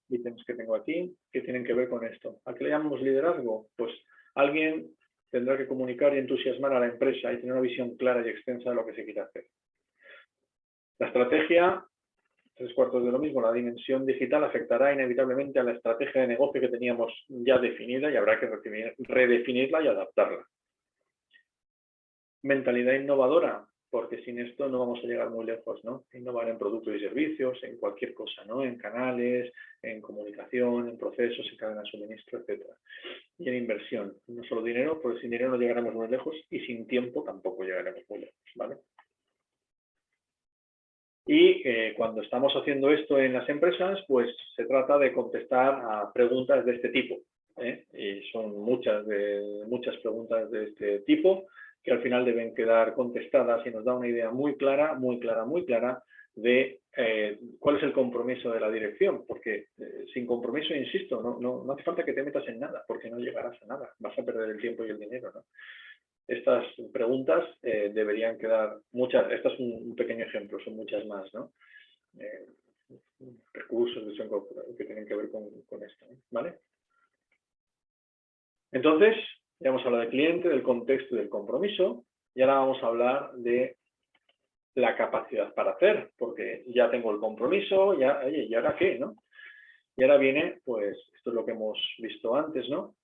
ítems que tengo aquí, que tienen que ver con esto. ¿A qué le llamamos liderazgo? Pues alguien tendrá que comunicar y entusiasmar a la empresa y tener una visión clara y extensa de lo que se quiere hacer. La estrategia, 3/4 de lo mismo, la dimensión digital afectará inevitablemente a la estrategia de negocio que teníamos ya definida y habrá que redefinirla y adaptarla. Mentalidad innovadora, porque sin esto no vamos a llegar muy lejos, ¿no? Innovar en productos y servicios, en cualquier cosa, ¿no? En canales, en comunicación, en procesos, en cadena de suministro, etc. Y en inversión, no solo dinero, porque sin dinero no llegaremos muy lejos y sin tiempo tampoco llegaremos muy lejos, ¿vale? Y cuando estamos haciendo esto en las empresas, pues se trata de contestar a preguntas de este tipo, ¿eh? Y son muchas preguntas de este tipo que al final deben quedar contestadas y nos da una idea muy clara de cuál es el compromiso de la dirección, porque sin compromiso, insisto, no hace falta que te metas en nada, porque no llegarás a nada, vas a perder el tiempo y el dinero, ¿no? Estas preguntas deberían quedar muchas. Este es un pequeño ejemplo, son muchas más, ¿no? Recursos que tienen que ver con esto, ¿vale? Entonces, ya hemos hablado del cliente, del contexto y del compromiso, y ahora vamos a hablar de la capacidad para hacer, porque ya tengo el compromiso, oye, ¿y ahora qué, no? Y ahora viene, pues, esto es lo que hemos visto antes, ¿no?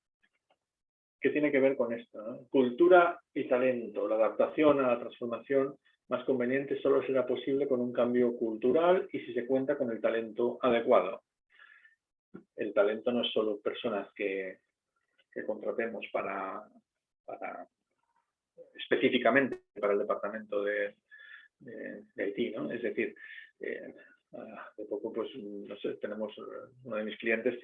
¿Qué tiene que ver con esto, ¿no? Cultura y talento. La adaptación a la transformación más conveniente solo será posible con un cambio cultural y si se cuenta con el talento adecuado. El talento no es solo personas que contratemos específicamente para el departamento de IT, ¿no? Es decir, de poco, pues, no sé, uno de mis clientes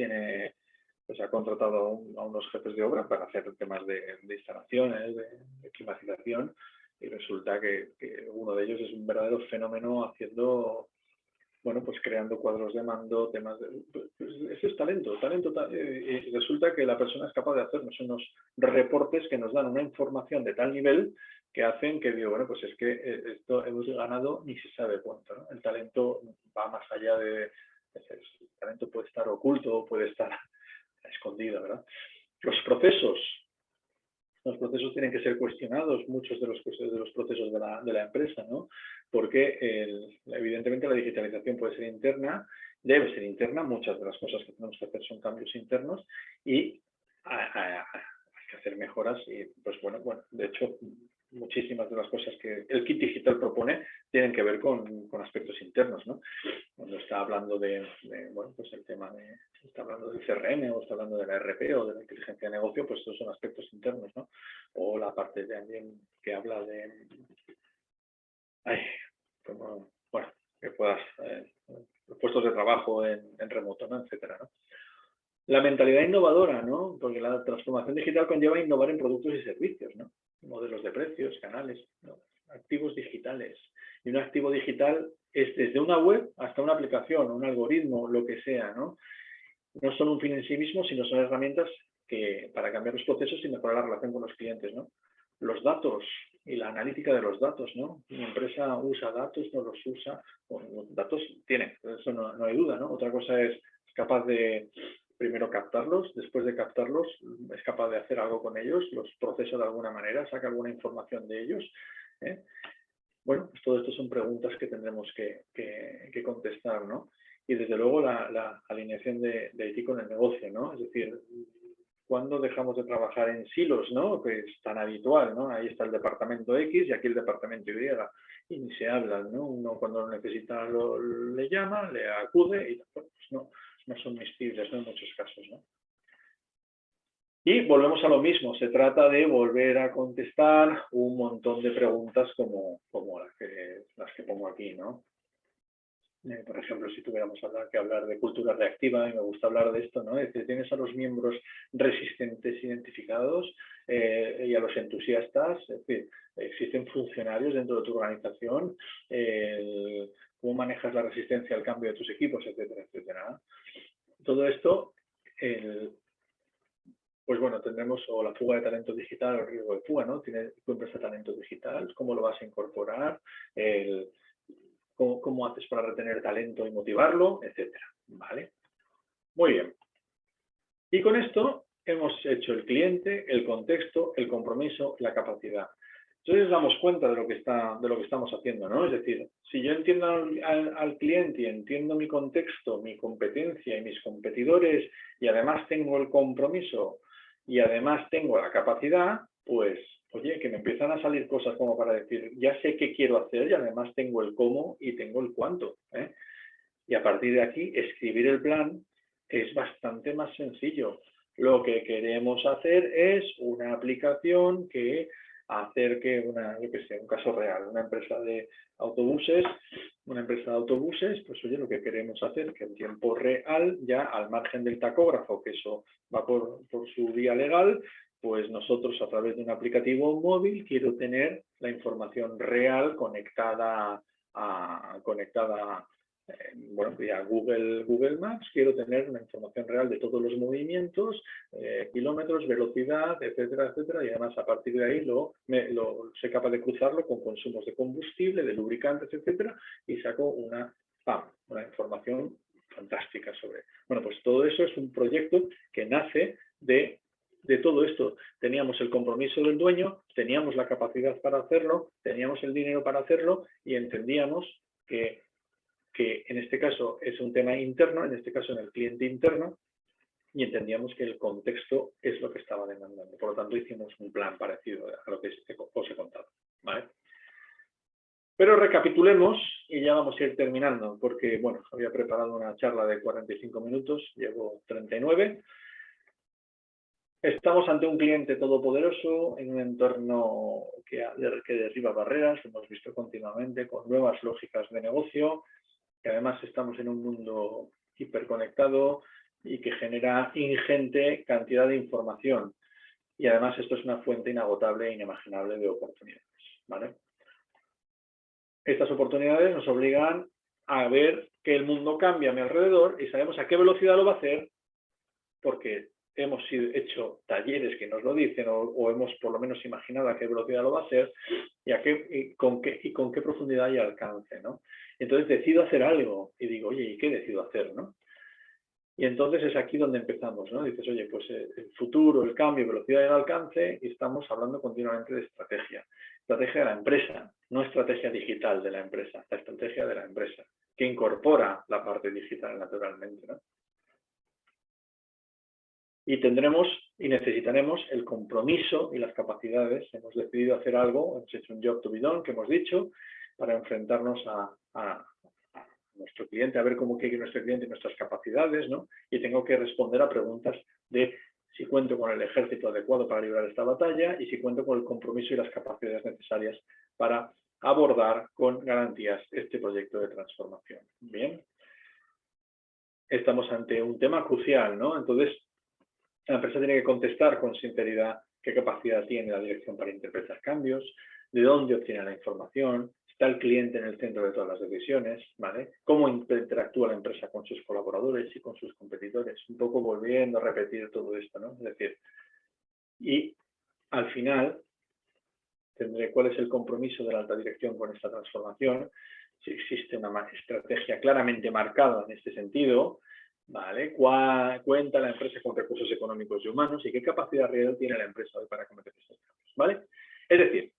pues ha contratado a unos jefes de obra para hacer temas de instalaciones, de climatización, y resulta que uno de ellos es un verdadero fenómeno haciendo, bueno, pues creando cuadros de mando, temas de... Pues ese es talento, y resulta que la persona es capaz de hacernos unos reportes que nos dan una información de tal nivel que hacen que digo, bueno, pues es que esto hemos ganado ni se sabe cuánto, ¿no? El talento va más allá el talento puede estar oculto, puede estar escondido, ¿verdad? Los procesos tienen que ser cuestionados, muchos de los procesos de la empresa, ¿no? Porque evidentemente la digitalización puede ser interna, debe ser interna, muchas de las cosas que tenemos que hacer son cambios internos y hay que hacer mejoras y, pues bueno, de hecho, muchísimas de las cosas que el kit digital propone tienen que ver con aspectos internos, ¿no? Cuando está hablando bueno, pues el tema está hablando del CRM o está hablando de la RP o de la inteligencia de negocio, pues estos son aspectos internos, ¿no? O la parte también que habla de, bueno, que puedas, los puestos de trabajo en remoto, ¿no? Etcétera, ¿no? La mentalidad innovadora, ¿no? Porque la transformación digital conlleva innovar en productos y servicios, ¿no? Modelos de precios, canales, ¿no? Activos digitales. Y un activo digital es desde una web hasta una aplicación, un algoritmo, lo que sea, ¿no? No son un fin en sí mismo, sino son herramientas para cambiar los procesos y mejorar la relación con los clientes, ¿no? Los datos y la analítica de los datos, ¿no? Mi empresa usa datos, no los usa, los datos tiene, eso no hay duda, ¿no? Otra cosa es capaz de primero captarlos, después de captarlos es capaz de hacer algo con ellos, los procesa de alguna manera, saca alguna información de ellos, ¿eh? Bueno, pues todo esto son preguntas que tendremos que contestar, ¿no? y desde luego la alineación de IT con el negocio, ¿no? Es decir, ¿cuándo dejamos de trabajar en silos, ¿no? Que es tan habitual, ¿no? Ahí está el departamento X y aquí el departamento Y, y ni se hablan, ¿no? Uno cuando lo necesita le llama, le acude y pues no son miscibles, ¿no? En muchos casos, ¿no? Y volvemos a lo mismo, se trata de volver a contestar un montón de preguntas como las que pongo aquí, ¿no? Por ejemplo, si tuviéramos que hablar de cultura reactiva, y me gusta hablar de esto, ¿no? Es decir, tienes a los miembros resistentes identificados y a los entusiastas, es decir, existen funcionarios dentro de tu organización, cómo manejas la resistencia al cambio de tus equipos, etcétera, etcétera. Todo esto, pues bueno, tendremos o la fuga de talento digital o el riesgo de fuga, ¿no? Tiene tu empresa talento digital, ¿cómo lo vas a incorporar? ¿Cómo haces para retener talento y motivarlo? Etcétera, ¿vale? Muy bien. Y con esto hemos hecho el cliente, el contexto, el compromiso, la capacidad. Entonces nos damos cuenta de lo que estamos haciendo, ¿no? Es decir, si yo entiendo al cliente y entiendo mi contexto, mi competencia y mis competidores, y además tengo el compromiso y además tengo la capacidad, pues, oye, que me empiezan a salir cosas como para decir, ya sé qué quiero hacer y además tengo el cómo y tengo el cuánto, ¿eh? Y a partir de aquí, escribir el plan es bastante más sencillo. Lo que queremos hacer es una aplicación que acerque un caso real, una empresa de autobuses, pues oye, lo que queremos hacer que en tiempo real, ya al margen del tacógrafo, que eso va por su vía legal, pues nosotros a través de un aplicativo móvil quiero tener la información real conectada bueno, vía Google Maps, quiero tener una información real de todos los movimientos, kilómetros, velocidad, etcétera, etcétera, y además a partir de ahí soy capaz de cruzarlo con consumos de combustible, de lubricantes, etcétera, y saco una información fantástica sobre. Bueno, pues todo eso es un proyecto que nace de todo esto. Teníamos el compromiso del dueño, teníamos la capacidad para hacerlo, teníamos el dinero para hacerlo y entendíamos que en este caso es un tema interno, en este caso en el cliente interno, y entendíamos que el contexto es lo que estaba demandando. Por lo tanto, hicimos un plan parecido a lo que os he contado, ¿vale? Pero recapitulemos y ya vamos a ir terminando, porque, bueno, había preparado una charla de 45 minutos, llevo 39. Estamos ante un cliente todopoderoso en un entorno que derriba barreras, lo hemos visto continuamente, con nuevas lógicas de negocio, que además estamos en un mundo hiperconectado y que genera ingente cantidad de información. Y además esto es una fuente inagotable e inimaginable de oportunidades, ¿vale? Estas oportunidades nos obligan a ver que el mundo cambia a mi alrededor y sabemos a qué velocidad lo va a hacer porque hemos hecho talleres que nos lo dicen o hemos por lo menos imaginado a qué velocidad lo va a hacer y con qué profundidad y alcance, ¿no? Entonces decido hacer algo y digo, oye, ¿y qué decido hacer, no? Y entonces es aquí donde empezamos, ¿no? Dices, oye, pues el futuro, el cambio, velocidad y el alcance, y estamos hablando continuamente de estrategia. Estrategia de la empresa, no estrategia digital de la empresa, la estrategia de la empresa, que incorpora la parte digital naturalmente, ¿no? Y tendremos y necesitaremos el compromiso y las capacidades. Hemos decidido hacer algo, hemos hecho un job to be done, que hemos dicho, para enfrentarnos a nuestro cliente, a ver cómo quiere nuestro cliente y nuestras capacidades, ¿no? Y tengo que responder a preguntas de si cuento con el ejército adecuado para librar esta batalla y si cuento con el compromiso y las capacidades necesarias para abordar con garantías este proyecto de transformación. Bien. Estamos ante un tema crucial, ¿no? Entonces, la empresa tiene que contestar con sinceridad qué capacidad tiene la dirección para interpretar cambios, de dónde obtiene la información, está el cliente en el centro de todas las decisiones, ¿vale? Cómo interactúa la empresa con sus colaboradores y con sus competidores. Un poco volviendo a repetir todo esto, ¿no? Es decir, y al final tendré cuál es el compromiso de la alta dirección con esta transformación, si existe una estrategia claramente marcada en este sentido, ¿vale? ¿Cuenta la empresa con recursos económicos y humanos y qué capacidad real tiene la empresa hoy para cometer estos cambios, ¿vale? Es decir,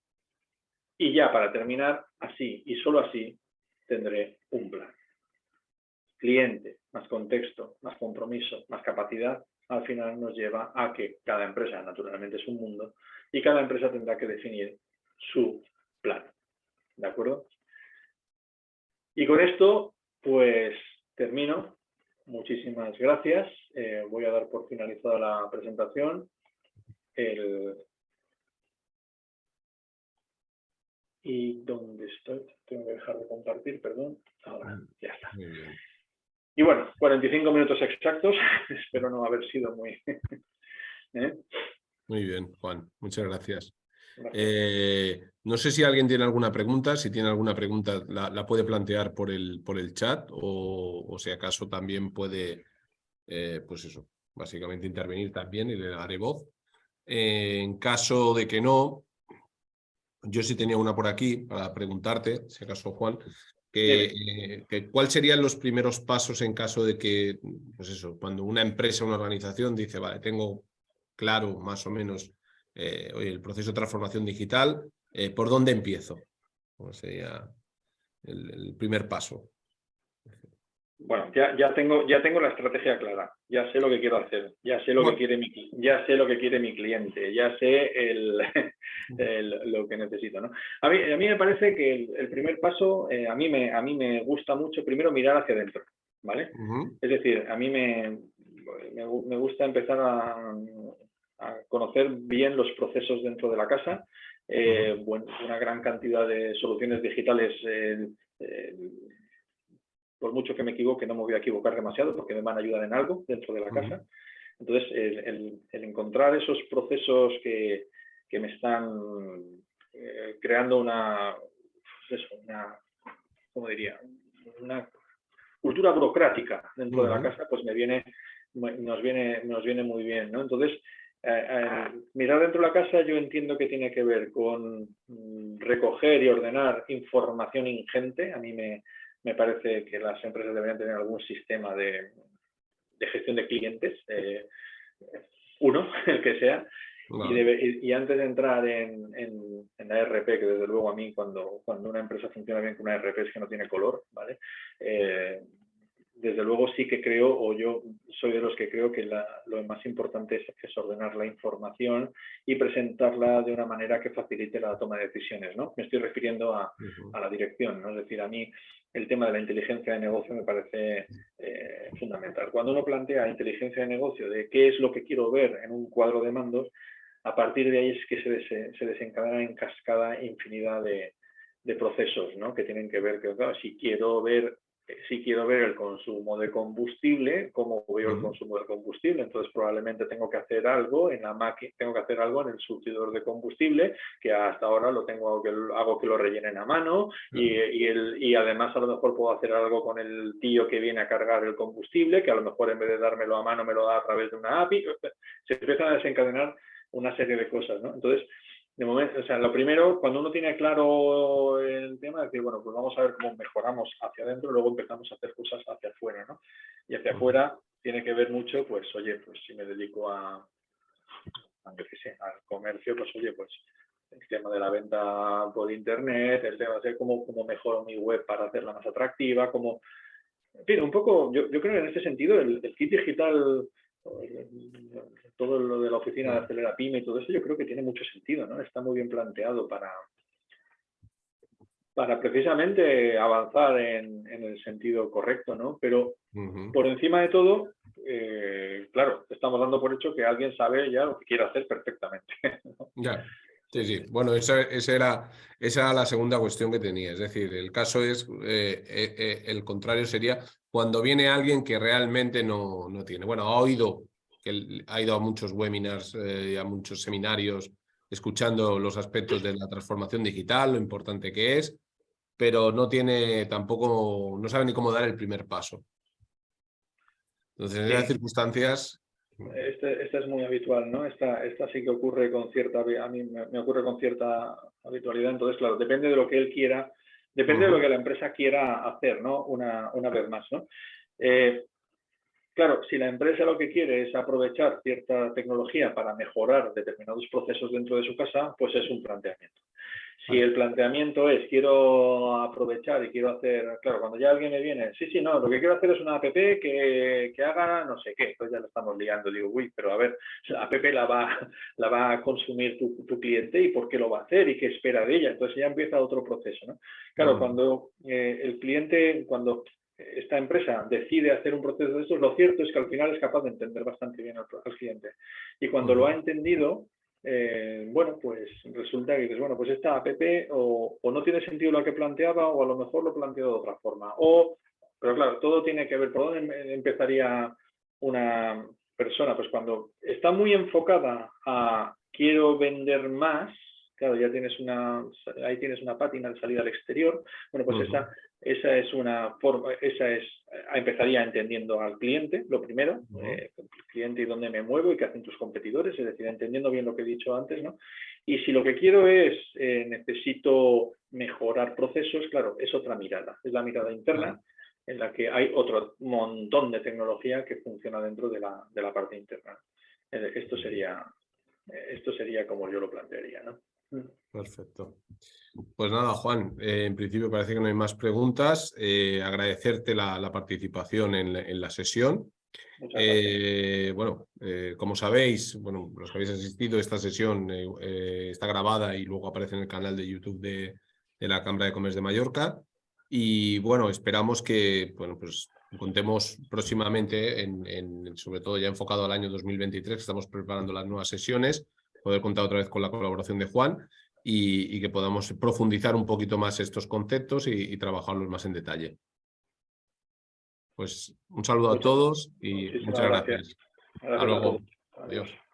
y ya para terminar, así y solo así tendré un plan. cliente, más contexto, más compromiso, más capacidad, al final nos lleva a que cada empresa, naturalmente, es un mundo y cada empresa tendrá que definir su plan. ¿De acuerdo? Y con esto, pues termino. Muchísimas gracias. Voy a dar por finalizada la presentación. ¿Y dónde estoy? Tengo que dejar de compartir, perdón. Ahora, ya está. Muy bien. Y bueno, 45 minutos exactos. Espero no haber sido muy... Muy bien, Juan. Muchas gracias. Gracias. No sé si alguien tiene alguna pregunta. Si tiene alguna pregunta, la puede plantear por el chat o si acaso también puede, pues eso, básicamente intervenir también y le daré voz. En caso de que no, yo sí tenía una por aquí para preguntarte, si acaso, Juan, que ¿cuáles serían los primeros pasos en caso de que, pues eso, cuando una empresa, una organización dice, vale, tengo claro más o menos oye, el proceso de transformación digital, ¿por dónde empiezo? ¿Cuál sería el primer paso? Bueno, ya tengo la estrategia clara, ya sé lo que quiero hacer, ya sé lo que quiere mi cliente, ya sé lo que necesito, ¿no? A mí me parece que el primer paso, a mí me gusta mucho primero mirar hacia adentro, ¿vale? Es decir, a mí me gusta empezar a conocer bien los procesos dentro de la casa. Bueno, una gran cantidad de soluciones digitales, por mucho que me equivoque, no me voy a equivocar demasiado porque me van a ayudar en algo dentro de la casa. Entonces, el encontrar esos procesos que me están creando ¿cómo diría? Una cultura burocrática dentro de la casa, pues nos viene muy bien, ¿no? Entonces, mirar dentro de la casa yo entiendo que tiene que ver con recoger y ordenar información ingente. A mí me parece que las empresas deberían tener algún sistema de gestión de clientes, uno, el que sea, y antes de entrar en la ERP, que desde luego a mí cuando una empresa funciona bien con una ERP es que no tiene color, ¿vale? Desde luego sí que creo, o yo soy de los que creo que lo más importante es ordenar la información y presentarla de una manera que facilite la toma de decisiones, ¿no? Me estoy refiriendo a la dirección, ¿no? Es decir, a mí el tema de la inteligencia de negocio me parece fundamental. Cuando uno plantea inteligencia de negocio de qué es lo que quiero ver en un cuadro de mandos, a partir de ahí es que se desencadena en cascada infinidad de procesos, ¿no? Que tienen que ver, que claro, si quiero ver el consumo de combustible, ¿cómo veo el consumo de combustible? Entonces probablemente tengo que hacer algo en la máquina, tengo que hacer algo en el surtidor de combustible, que hasta ahora hago que lo rellenen a mano, y además a lo mejor puedo hacer algo con el tío que viene a cargar el combustible, que a lo mejor en vez de dármelo a mano me lo da a través de una API. Se empiezan a desencadenar una serie de cosas, ¿no? Entonces, de momento, o sea, lo primero, cuando uno tiene claro el tema, es decir, bueno, pues vamos a ver cómo mejoramos hacia adentro, luego empezamos a hacer cosas hacia afuera, ¿no? Y hacia afuera tiene que ver mucho, pues, oye, pues si me dedico al comercio, pues, oye, pues el tema de la venta por internet, el tema de cómo mejoro mi web para hacerla más atractiva, como, en fin, un poco, yo creo que en este sentido el kit digital, todo lo de la oficina de Acelera Pyme y todo eso, yo creo que tiene mucho sentido, ¿no? Está muy bien planteado para precisamente avanzar en el sentido correcto, ¿no? Pero por encima de todo, claro, estamos dando por hecho que alguien sabe ya lo que quiere hacer perfectamente, ¿no? Ya. Sí. Bueno, esa era la segunda cuestión que tenía. Es decir, el caso es, el contrario sería cuando viene alguien que realmente no tiene. Bueno, ha ido a muchos webinars, a muchos seminarios, escuchando los aspectos de la transformación digital, lo importante que es, pero no sabe ni cómo dar el primer paso. Entonces, en esas circunstancias... Esta es muy habitual, ¿no? Esta sí que ocurre a mí me ocurre con cierta habitualidad. Entonces, claro, depende de lo que él quiera, depende de lo que la empresa quiera hacer, ¿no? Una vez más, ¿no? Claro, si la empresa lo que quiere es aprovechar cierta tecnología para mejorar determinados procesos dentro de su casa, pues es un planteamiento. Si el planteamiento es quiero aprovechar y quiero hacer, claro, cuando ya alguien me viene, sí, no, lo que quiero hacer es una app que haga no sé qué, pues ya lo estamos liando, digo, uy, pero a ver, la app la va a consumir tu cliente y por qué lo va a hacer y qué espera de ella, entonces ya empieza otro proceso, ¿no? Claro, cuando el cliente, cuando esta empresa decide hacer un proceso de estos, lo cierto es que al final es capaz de entender bastante bien al cliente. Y cuando lo ha entendido, bueno, pues resulta que dices, bueno, pues esta app o no tiene sentido lo que planteaba o a lo mejor lo planteo de otra forma. Pero claro, todo tiene que ver, ¿por dónde empezaría una persona? Pues cuando está muy enfocada a quiero vender más, claro, ya ahí tienes una pátina de salida al exterior, bueno, pues esa es una forma, empezaría entendiendo al cliente, lo primero, el cliente y dónde me muevo y qué hacen tus competidores, es decir, entendiendo bien lo que he dicho antes, ¿no? Y si lo que quiero es, necesito mejorar procesos, claro, es otra mirada, es la mirada interna, en la que hay otro montón de tecnología que funciona dentro de la parte interna. Esto sería como yo lo plantearía, ¿no? Perfecto. Pues nada, Juan, en principio parece que no hay más preguntas. Agradecerte la participación en la sesión. Muchas gracias. Bueno, como sabéis, bueno, los que habéis asistido, esta sesión está grabada y luego aparece en el canal de YouTube de la Cámara de Comercio de Mallorca. Y bueno, esperamos que, bueno, pues contemos próximamente, sobre todo ya enfocado al año 2023, que estamos preparando las nuevas sesiones, poder contar otra vez con la colaboración de Juan y que podamos profundizar un poquito más estos conceptos y trabajarlos más en detalle. Pues un saludo a todos y muchas gracias. Hasta Gracias a todos. luego. Adiós. Adiós.